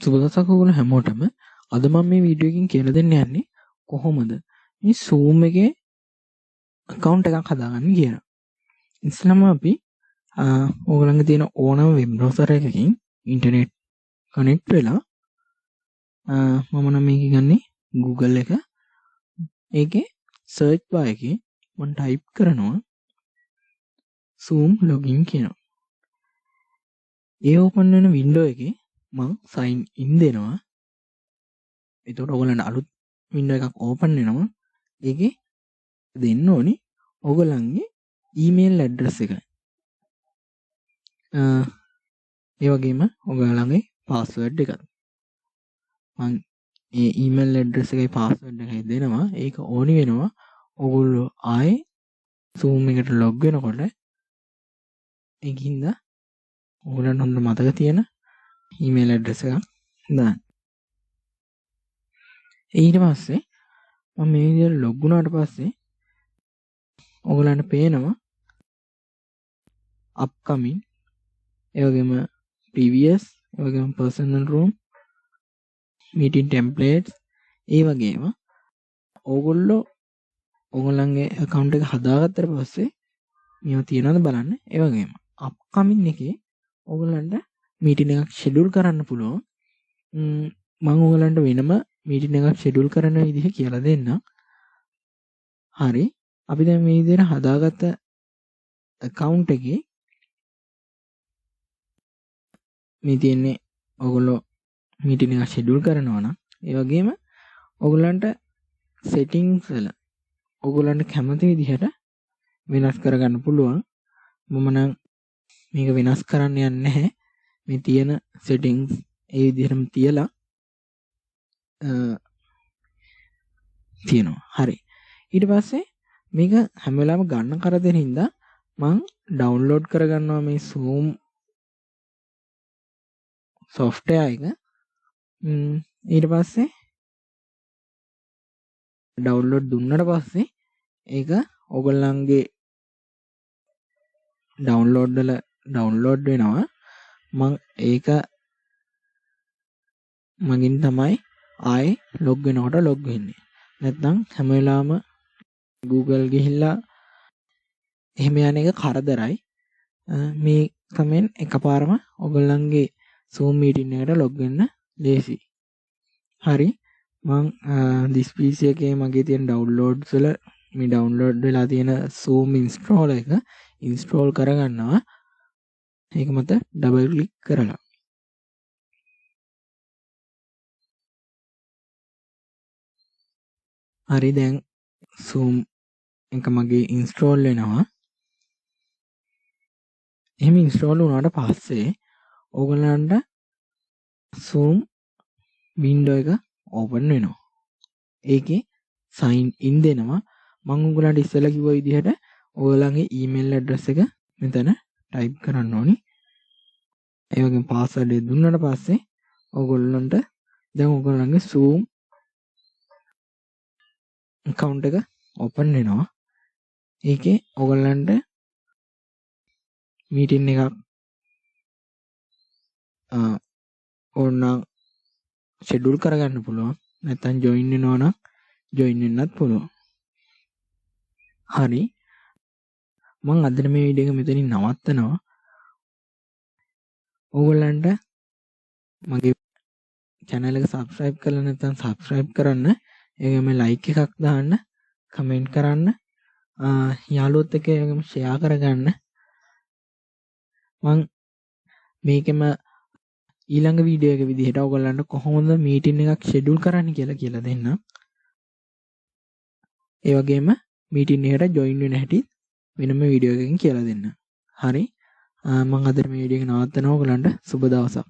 සුබ දවසක් ඔයගොල්ලෝ හැමෝටම. අද මම මේ වීඩියෝ එකකින් කියලා දෙන්න යන්නේ කොහොමද මේ Zoom එකේ account එකක් හදාගන්නේ කියලා. ඉස්සෙල්ලාම අපි ඕගොල්ලන්ගේ තියෙන ඕනම වෙබ් browser එකකින් ඉන්ටර්නෙට් කනෙක්ට් වෙලා මම නම් මේක ගන්නේ Google එක. ඒකේ search bar එකේ මම type කරනවා Zoom login කියනවා. ඒ open වෙන window එකේ මම sign in දෙනවා. එතකොට ඔයගොල්ලන්ට අලුත් window එකක් open වෙනවා. ඒකේ දෙන්න ඕනි ඔයගොල්ලන්ගේ email address එක. ඒ වගේම ඔයගොල්ලන්ගේ password එකත්. මම ඒ email address එකයි password එකයි දෙනවා. ඒක ඕනි වෙනවා ඔයගොල්ලෝ ආයේ Zoom එකට log වෙනකොට. ඒකින්ද ඔයගොල්ලන්ට හොඳ මතක තියෙන email address එකක් දාන්න. ඊට පස්සේ මම මේ විදිහට log වුණාට පස්සේ ඔයගොල්ලන්ට පේනවා upcoming, ඒ වගේම previous, ඒ වගේම personal room, meeting templates, ඒ වගේම ඔයගොල්ලෝ ඔයගොල්ලන්ගේ account එක හදාගත්තට පස්සේ මේවා තියෙනවද බලන්න. ඒ වගේම upcoming එකේ ඔයගොල්ලන්ට meeting එකක් schedule කරන්න පුළුවන්. මම ඔයගොල්ලන්ට වෙනම meeting එකක් schedule කරන විදිහ කියලා දෙන්නම්. හරි. අපි දැන් මේ විදිහට හදාගත්ත account එකේ මේ තියෙන්නේ ඔයගොල්ලෝ meeting එකක් schedule කරනවා නම්, ඒ වගේම ඔයගොල්ලන්ට settings වල ඔයගොල්ලන්ට කැමති විදිහට වෙනස් කරගන්න පුළුවන්. මම නම් මේක වෙනස් කරන්න යන්නේ නැහැ. මේ තියෙන settings ඒ විදිහටම තියලා තියෙනවා. හරි. ඊට පස්සේ මේක හැම වෙලාවෙම ගන්න කරදෙන හින්දා මම ඩවුන්ලෝඩ් කරගන්නවා මේ Zoom software එක. ඊට පස්සේ ඩවුන්ලෝඩ් දුන්නට පස්සේ ඒක ඔයගොල්ලන්ගේ ඩවුන්ලෝඩ් වල ඩවුන්ලෝඩ් වෙනවා. මම ඒක මගින් තමයි ආයේ log වෙනකොට log වෙන්නේ. නැත්නම් හැම වෙලාවෙම Google ගිහිල්ලා එහෙම යන එක කරදරයි. මේ කමෙන් එකපාරම ඔයගොල්ලන්ගේ Zoom meeting එකට log වෙන්න ලේසි. හරි. මම this PC එකේ මගේ තියෙන downloads වල මේ download වෙලා තියෙන Zoom install එක install කරගන්නවා. ඒක මත double click කරලා. හරි. දැන් Zoom එක මගේ install වෙනවා. එහෙම install වුණාට පස්සේ ඕගොල්ලන්ට Zoom window එක open වෙනවා. ඒකේ sign in දෙනවා. මම ඔයගොල්ලන්ට ඉස්සෙල්ලා කිව්ව විදිහට ඔයගොල්ලන්ගේ email address එක මෙතන type කරන්න ඕනි. ඒ වගේම password එක දුන්නාට පස්සේ ඔයගොල්ලන්ට දැන් ඔයගොල්ලන්ගේ Zoom account එක open වෙනවා. ඒකේ ඔයගොල්ලන්ට meeting එකක් ඕනනම් schedule කරගන්න පුළුවන්. නැත්නම් join වෙනවා නම් join වෙන්නත් පුළුවන්. හරි. මම අද මේ වීඩියෝ එක මෙතනින් නවත්තනවා. ඕගොල්ලන්ට මගේ channel එක subscribe කරලා නැත්නම් subscribe කරන්න. ඒ වගේම like එකක් දාන්න, comment කරන්න, යාළුවොත් එක්ක share කරගන්න. මම මේකෙම ඊළඟ වීඩියෝ එක විදිහට ඔයගොල්ලන්ට කොහොමද meeting එකක් schedule කරන්න කියලා දෙන්නම්. ඒ වගේම meeting එකට join වෙන හැටි වෙනම වීඩියෝ එකකින් කියලා දෙන්නම්. හරි. මම අද මේ වීඩියෝ එක නවත්තනවා. ඔයගොල්ලන්ට සුබ දවසක්.